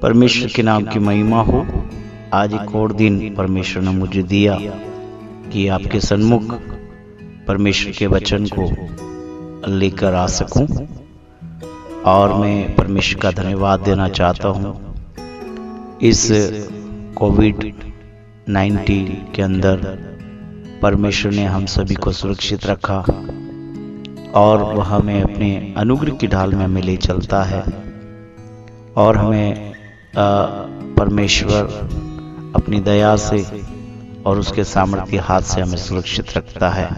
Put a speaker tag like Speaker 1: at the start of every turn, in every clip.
Speaker 1: परमेश्वर के नाम की महिमा हो। आज एक और दिन परमेश्वर ने मुझे दिया कि आपके सन्मुख परमेश्वर के वचन को लेकर आ सकूं, और मैं परमेश्वर का धन्यवाद देना चाहता हूं। इस कोविड-19 के अंदर परमेश्वर ने हम सभी को सुरक्षित रखा और वह हमें अपने अनुग्रह की ढाल में हमें ले चलता है, और हमें परमेश्वर अपनी दया से और उसके सामर्थ्य हाथ से हमें सुरक्षित रखता है।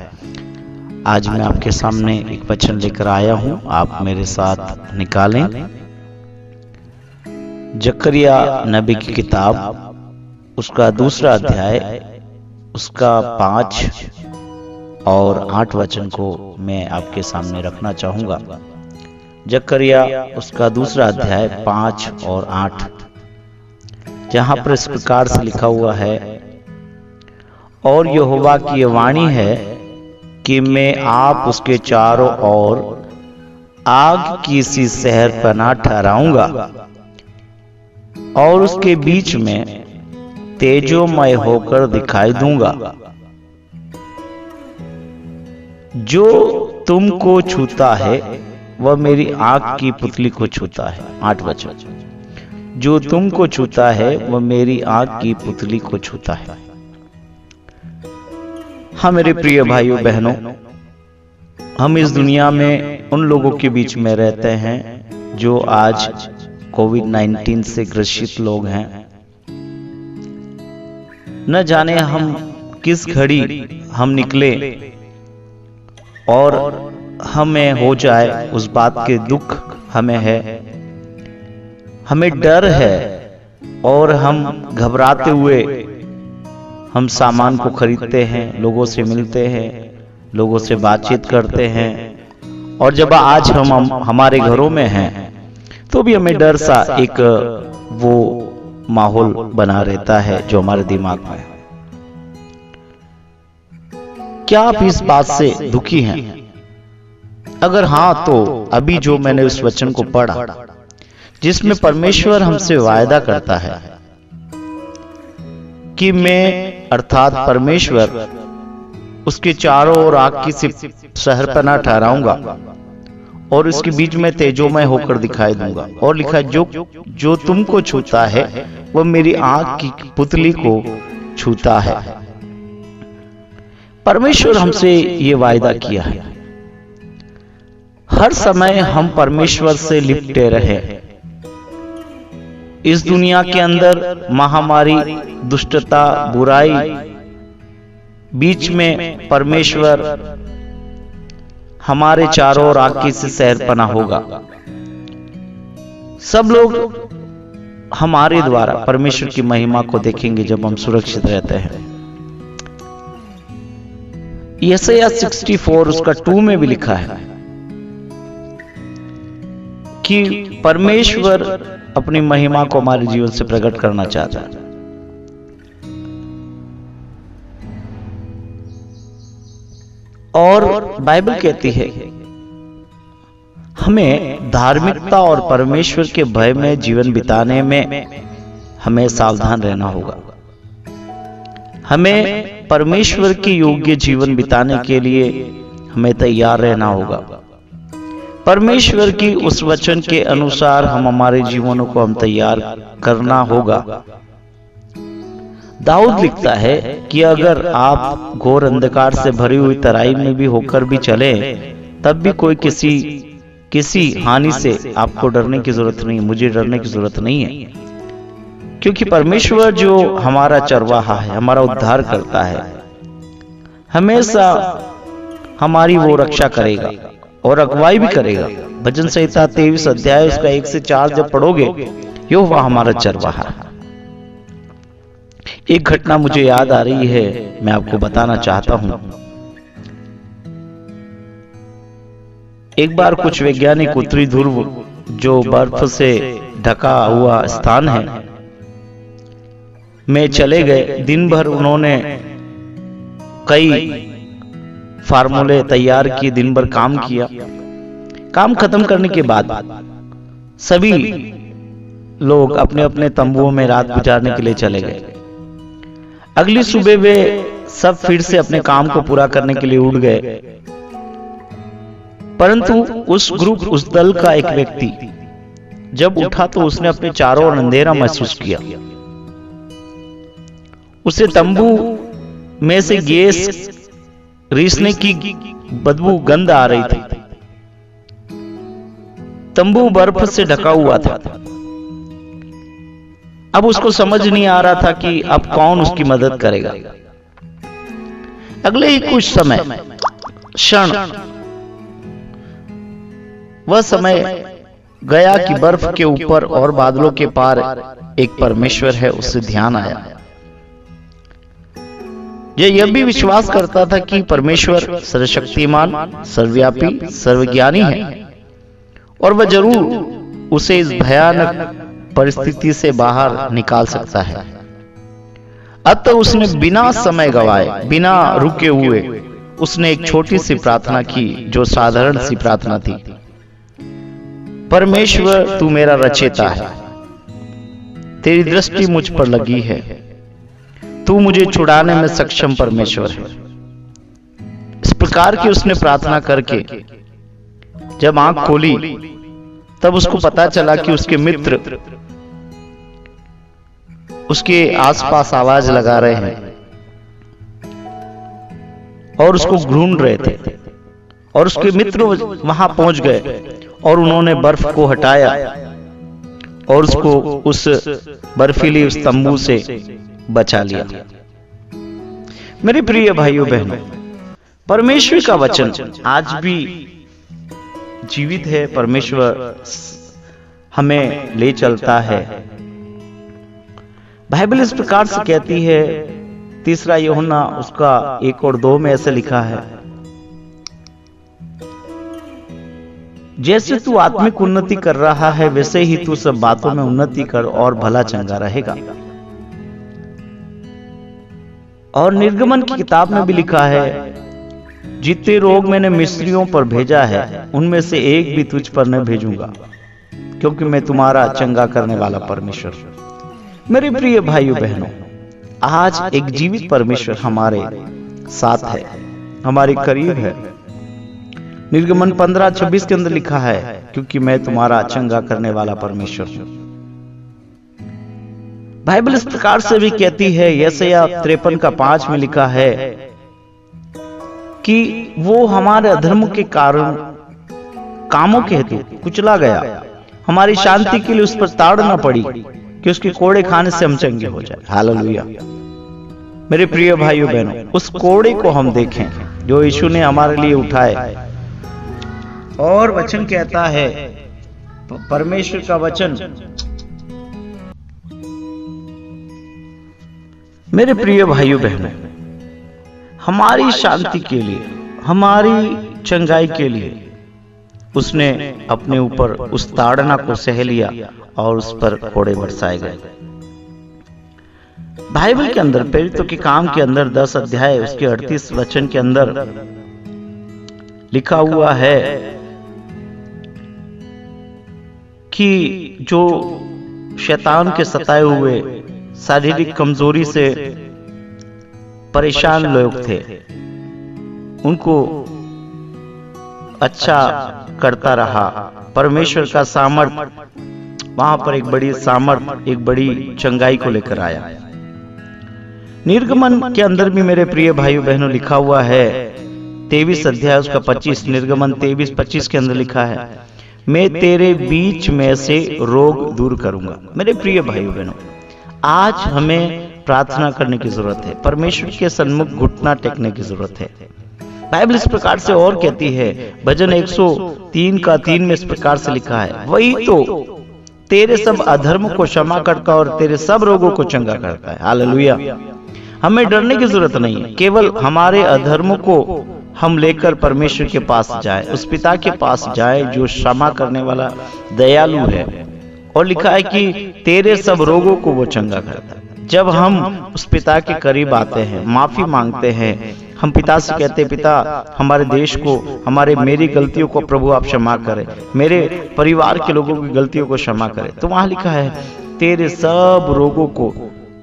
Speaker 1: आज मैं आपके सामने एक वचन लेकर आया हूं, आप मेरे साथ निकालें। जकरिया नबी की किताब, उसका 2 अध्याय, उसका 5 और 8 वचन को मैं आपके सामने रखना चाहूंगा। जकरिया उसका 2 अध्याय 5 और 8, जहां पर इस प्रकार से लिखा हुआ है, और यहोवा की यह वाणी है कि मैं आप उसके चारों ओर आग की सी शहरपनाह ठहराऊंगा और उसके बीच में तेजोमय होकर दिखाई दूंगा। जो तुमको छूता है वह मेरी आंख की पुतली को छूता है। 8 वचन, जो तुमको छूता है वह मेरी आंख की पुतली को छूता है। हाँ मेरे प्रिय भाइयों बहनों, हम इस दुनिया में उन लोगों के बीच में रहते हैं जो आज कोविड-19 से ग्रसित लोग हैं। न जाने हम किस घड़ी हम निकले और हमें हो जाए, उस बात के दुख हमें है, हमें डर है, और हम घबराते हुए हम सामान को खरीदते हैं, लोगों से मिलते हैं, लोगों से बातचीत करते हैं, और जब आज हम हमारे घरों में हैं तो भी हमें डर सा एक वो माहौल बना रहता है जो हमारे दिमाग में। क्या आप इस बात से दुखी हैं? अगर हाँ, तो अभी जो मैंने उस वचन को पढ़ा जिसमें परमेश्वर हमसे वायदा करता है कि मैं अर्थात परमेश्वर उसके चारों ओर आग की सी शहरपनाह ठहराऊंगा और उसके बीच में तेजोमय होकर दिखाई दूंगा, और लिखा है, जो तुमको छूता है वह मेरी आंख की पुतली को छूता है। परमेश्वर हमसे ये वायदा किया है, हर समय हम परमेश्वर से लिपटे रहे। इस दुनिया के अंदर महामारी, दुष्टता, बुराई, बीच में परमेश्वर हमारे चारों ओर आग की सी शहरपनाह होगा। सब लोग हमारे द्वारा परमेश्वर की महिमा को देखेंगे जब हम सुरक्षित रहते हैं। यशायाह 64 उसका 2 में भी लिखा है कि परमेश्वर अपनी महिमा को हमारे जीवन से प्रकट करना चाहता है। और बाइबल कहती है हमें धार्मिकता और परमेश्वर के भय में जीवन बिताने में हमें सावधान रहना होगा। हमें परमेश्वर के योग्य जीवन बिताने के लिए हमें तैयार रहना होगा। परमेश्वर की उस वचन के अनुसार हम हमारे जीवनों को हम तैयार करना होगा। दाऊद लिखता है कि अगर आप घोर अंधकार से भरी हुई तराई में भी होकर भी चले, तब भी कोई किसी हानि से आपको डरने की जरूरत नहीं, मुझे डरने की जरूरत नहीं है, क्योंकि परमेश्वर जो हमारा चरवाहा है, हमारा उद्धार करता है, हमेशा हमारी वो रक्षा करेगा और अगुवाई भी करेगा। भजन संहिता 23 अध्याय उसका 1 से 4 जब पढ़ोगे, यहोवा हमारा चरवाहा है। एक घटना मुझे याद आ रही है, मैं आपको बताना चाहता हूं। एक बार कुछ वैज्ञानिक उत्तरी ध्रुव, जो बर्फ से ढका हुआ स्थान है, में चले गए। दिन भर उन्होंने कई फार्मूले तैयार किए, दिन भर काम किया, काम खत्म करने के बाद सभी लोग अपने अपने तंबुओं में रात गुजारने के लिए चले गए। अगली सुबह वे सब फिर से अपने काम को पूरा करने के लिए उठ गए, परंतु उस दल का एक व्यक्ति जब उठा तो उसने अपने चारों ओर अंधेरा महसूस किया। उसे तंबू में से गैस रिसने की बदबू गंध आ रही थी। तंबू बर्फ से ढका हुआ था। अब उसको समझ नहीं आ रहा था कि अब कौन उसकी मदद करेगा। अगले ही कुछ समय क्षण वह समय गया कि बर्फ के ऊपर और बादलों के पार एक परमेश्वर है, उससे ध्यान आया। यह भी विश्वास करता था कि परमेश्वर सर्वशक्तिमान, सर्वव्यापी, सर्वज्ञानी है और वह जरूर उसे इस भयानक परिस्थिति से बाहर निकाल सकता है। अतः उसने बिना समय गवाए, बिना रुके हुए उसने एक छोटी सी प्रार्थना की, जो साधारण सी प्रार्थना थी। परमेश्वर, तू मेरा रचयिता है, तेरी दृष्टि मुझ पर लगी है, तू मुझे छुड़ाने में सक्षम परमेश्वर है। इस प्रकार की उसने प्रार्थना करके जब आंख खोली तब उसको पता चला कि उसके मित्र उसके आसपास आवाज लगा रहे हैं और उसको ढूंढ रहे थे, और उसके मित्र वहां पहुंच गए और उन्होंने बर्फ को हटाया और उसको उस बर्फीली उस तंबू से बचा लिया। मेरे प्रिय भाइयों बहनों, परमेश्वर का वचन आज भी जीवित है। परमेश्वर हमें ले चलता है। बाइबल इस प्रकार से कहती है, 3 यूहन्ना उसका 1 और 2 में ऐसे लिखा है, जैसे तू आत्मिक उन्नति कर रहा है वैसे ही तू सब बातों में उन्नति कर और भला चंगा रहेगा। और निर्गमन की किताब में भी लिखा है, जितने रोग मैंने मिस्रियों पर भेजा है उनमें से एक भी तुझ पर न भेजूंगा, क्योंकि मैं तुम्हारा चंगा करने वाला परमेश्वर। मेरे प्रिय भाइयों बहनों, आज एक जीवित परमेश्वर हमारे साथ है, हमारे करीब है। निर्गमन 15:26 के अंदर लिखा है, क्योंकि मैं तुम्हारा चंगा करने वाला परमेश्वर हूं। बाइबल इस प्रकार से भी कहती है, यशायाह 53:5 में लिखा है कि वो हमारे अधर्म के कारण कामों के हेतु कुचला गया, हमारी शांति के लिए उस पर ताड़ना पड़ी कि उसके कोड़े खाने से हम चंगे हो जाए। हालेलुया। मेरे प्रिय भाइयों बहनों, उस कोड़े को हम देखें जो यीशु ने हमारे लिए उठाए। और वचन कहता है, परमेश्वर का वचन, मेरे प्रिय भाइयों बहनों, हमारी शांति के लिए, हमारी चंगाई के लिए उसने अपने ऊपर उस ताड़ना को सह लिया और उस पर कोड़े बरसाए गए। बाइबल के अंदर प्रेरितों के काम के अंदर 10 अध्याय उसके 38 वचन के अंदर लिखा हुआ है कि जो शैतान के सताए हुए शारीरिक कमजोरी से परेशान लोग थे, उनको अच्छा करता रहा। परमेश्वर का सामर्थ वहां पर एक बड़ी सामर्थ, एक बड़ी चंगाई को लेकर आया। निर्गमन के अंदर भी मेरे प्रिय भाइयों बहनों लिखा हुआ है, 23 अध्याय उसका 25, निर्गमन 23:25 के अंदर लिखा है, मैं तेरे बीच में से रोग दूर करूंगा। मेरे प्रिय भाइयों बहनों, आज हमें प्रार्थना करने की जरूरत है, परमेश्वर के सन्मुख घुटना टेकने की जरूरत है। बाइबल इस प्रकार से और कहती है, भजन 103:3 में इस प्रकार से लिखा है, वही तो तेरे सब अधर्म को क्षमा करता और तेरे सब रोगों को चंगा करता है। हालेलुया। हमें डरने की जरूरत नहीं है, केवल हमारे अधर्म को हम लेकर परमेश्वर के पास जाए, उस पिता के पास जाए जो क्षमा करने वाला दयालु है। और लिखा है कि तेरे सब रोगों को वो चंगा करता है। जब हम उस पिता के करीब आते हैं, माफी मांगते हैं, हम पिता से कहते, पिता हमारे देश को, मेरी गलतियों को प्रभु आप क्षमा करें, मेरे परिवार के लोगों की गलतियों को क्षमा करें, तो वहां लिखा है तेरे सब रोगों को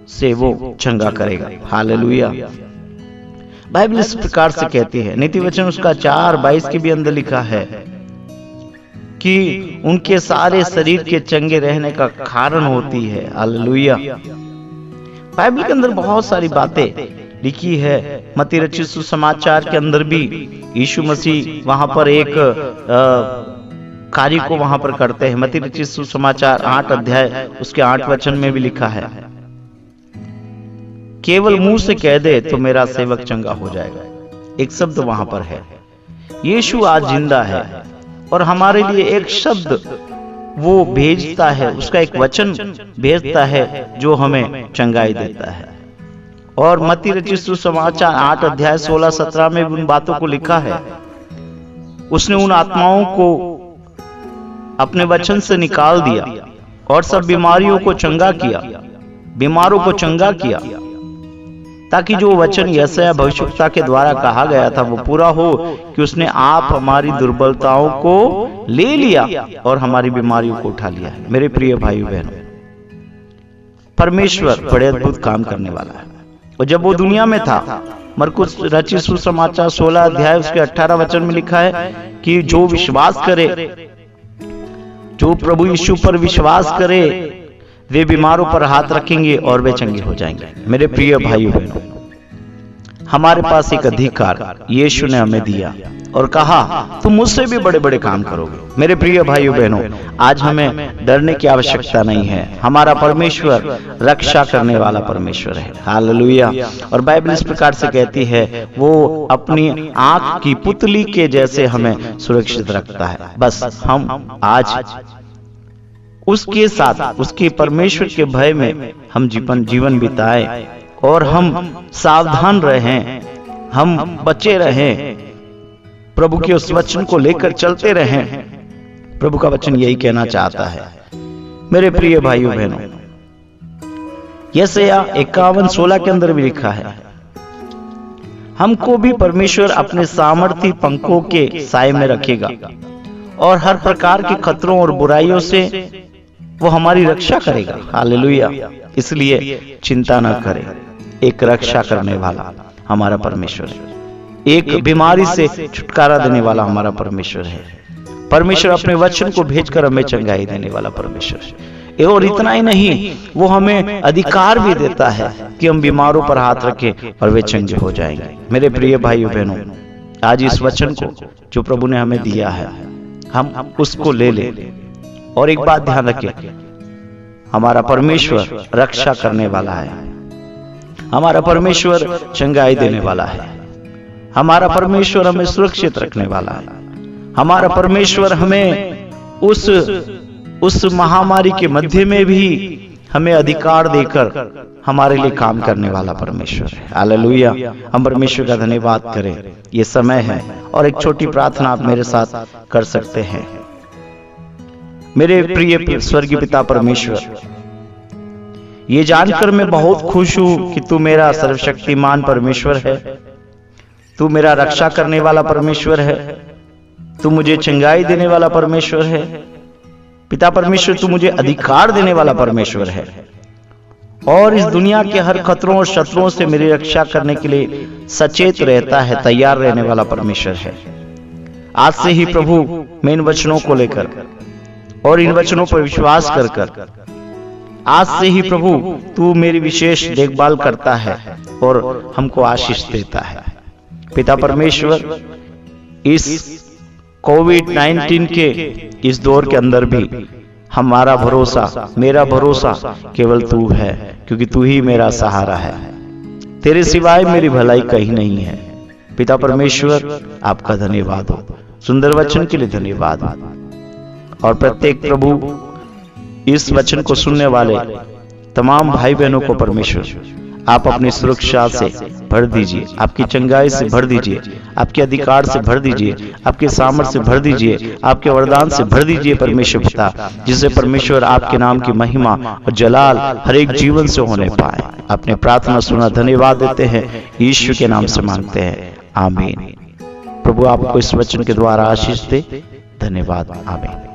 Speaker 1: से वो चंगा करेगा। हालेलुया। बाइबल इस प्रकार से कहती है, नीति वचन उसका 4:22 के भी अंदर लिखा है कि उनके सारे शरीर के चंगे रहने का कारण होती है। हालेलुया। बाइबल के अंदर बहुत सारी बातें लिखी है। मत्ती रचित सुसमाचार के अंदर भी यीशु मसीह वहां पर एक कार्य को वहां पर करते हैं। मत्ती रचित सुसमाचार 8 अध्याय उसके 8 वचन में भी लिखा है, केवल मुंह से कह दे तो मेरा सेवक चंगा हो जाएगा। एक शब्द वहां पर है। यीशु आज जिंदा है और हमारे लिए एक शब्द वो भेजता है, उसका एक वचन भेजता है जो हमें चंगाई देता है। और मत्ती रचित सुसमाचार 8 अध्याय 16-17 में उन बातों को लिखा है, उसने उन आत्माओं को अपने वचन से निकाल दिया और सब बीमारियों को चंगा किया, बीमारों को चंगा किया, ताकि जो वचन यशायाह भविष्यवक्ता के द्वारा कहा गया था वो पूरा हो कि उसने आप हमारी दुर्बलताओं को ले लिया और हमारी बीमारियों को उठा लिया है। मेरे प्रिय भाइयों बहनों, परमेश्वर बड़े अद्भुत काम करने वाला है। और जब वो दुनिया में था, मरकुस रचित सुसमाचार 16 अध्याय उसके 18 वचन में लिखा है कि जो विश्वास करे, जो प्रभु यीशु पर विश्वास करे, वे बीमारों पर हाथ रखेंगे और वे चंगे हो जाएंगे। मेरे प्रिय भाइयों बहनों, हमारे पास एक अधिकार यीशु ने हमें दिया और कहा तुम मुझसे भी बड़े बड़े काम करोगे। मेरे प्रिय भाइयों बहनों, आज हमें डरने की आवश्यकता नहीं है। हमारा परमेश्वर रक्षा करने वाला परमेश्वर है। हालेलुया। और बाइबल इस प्रकार से कहती है, वो अपनी आंख की पुतली के जैसे हमें सुरक्षित रखता है। बस हम आज उसके साथ, उसके परमेश्वर के भय में हम जीवन बिताएं और हम सावधान रहें, हम बचे रहें, प्रभु के उस वचन को लेकर चलते रहें। प्रभु का वचन यही कहना चाहता है। मेरे प्रिय भाइयों बहनों, यशायाह 51:16 के अंदर भी लिखा है, हमको भी परमेश्वर अपने सामर्थी पंखों के साए में रखेगा और हर प्रकार के खतरों और बुराइयों से वो हमारी रक्षा करेगा। हालेलुया। इसलिए चिंता न करें, एक रक्षा करने वाला हमारा परमेश्वर है, एक बीमारी से छुटकारा देने वाला हमारा परमेश्वर है। परमेश्वर अपने वचन को भेजकर हमें चंगाई देने वाला परमेश्वर है। और इतना ही नहीं, वो हमें अधिकार भी देता है कि हम बीमारों पर हाथ रखें और वे चंगे हो जाएंगे। मेरे प्रिय भाइयों बहनों, आज इस वचन को जो प्रभु ने हमें दिया है, हम उसको ले ले। और एक बात ध्यान रखें, हमारा परमेश्वर रक्षा करने वाला है, हमारा परमेश्वर चंगाई देने वाला है, हमारा परमेश्वर हमें सुरक्षित रखने वाला है, हमारा परमेश्वर हमें उस महामारी के मध्य में भी हमें अधिकार देकर हमारे लिए काम करने वाला परमेश्वर है। हालेलुया। हम परमेश्वर का धन्यवाद करें। ये समय है और एक छोटी प्रार्थना आप मेरे साथ कर सकते हैं। मेरे प्रिय स्वर्गीय पिता परमेश्वर, ये जानकर मैं बहुत खुश हूं कि तू मेरा सर्वशक्तिमान परमेश्वर है, तू मेरा रक्षा करने वाला परमेश्वर है, तू मुझे चंगाई देने वाला परमेश्वर है। पिता परमेश्वर, तू मुझे अधिकार देने वाला परमेश्वर है और इस दुनिया के हर खतरों और शत्रुओं से मेरी रक्षा करने के लिए सचेत रहता है, तैयार रहने वाला परमेश्वर है। आज से ही प्रभु मैं इन वचनों को लेकर और इन वचनों पर विश्वास कर कर आज से ही प्रभु तू मेरी विशेष देखभाल करता है और हमको आशीष देता है। पिता परमेश्वर, इस कोविड-19 के इस दौर के अंदर भी हमारा भरोसा, मेरा भरोसा केवल तू है, क्योंकि तू ही मेरा सहारा है। तेरे सिवाय मेरी भलाई कहीं नहीं है। पिता परमेश्वर, आपका धन्यवाद हो, सुंदर वचन के लिए धन्यवाद हो। और प्रत्येक प्रभु इस वचन को सुनने वाले तमाम भाई बहनों को परमेश्वर आप अपनी सुरक्षा से भर दीजिए, आपकी चंगाई से भर दीजिए, आपके अधिकार से भर दीजिए, आपके सामर्थ्य से भर दीजिए, आपके वरदान से भर दीजिए परमेश्वर पिता, जिससे परमेश्वर आपके नाम की महिमा और जलाल हर एक जीवन से होने पाए। अपने प्रार्थना सुना, धन्यवाद देते हैं, यीशु के नाम से मांगते हैं, आमीन। प्रभु आपको इस वचन के द्वारा आशीष दे। धन्यवाद, आमीन।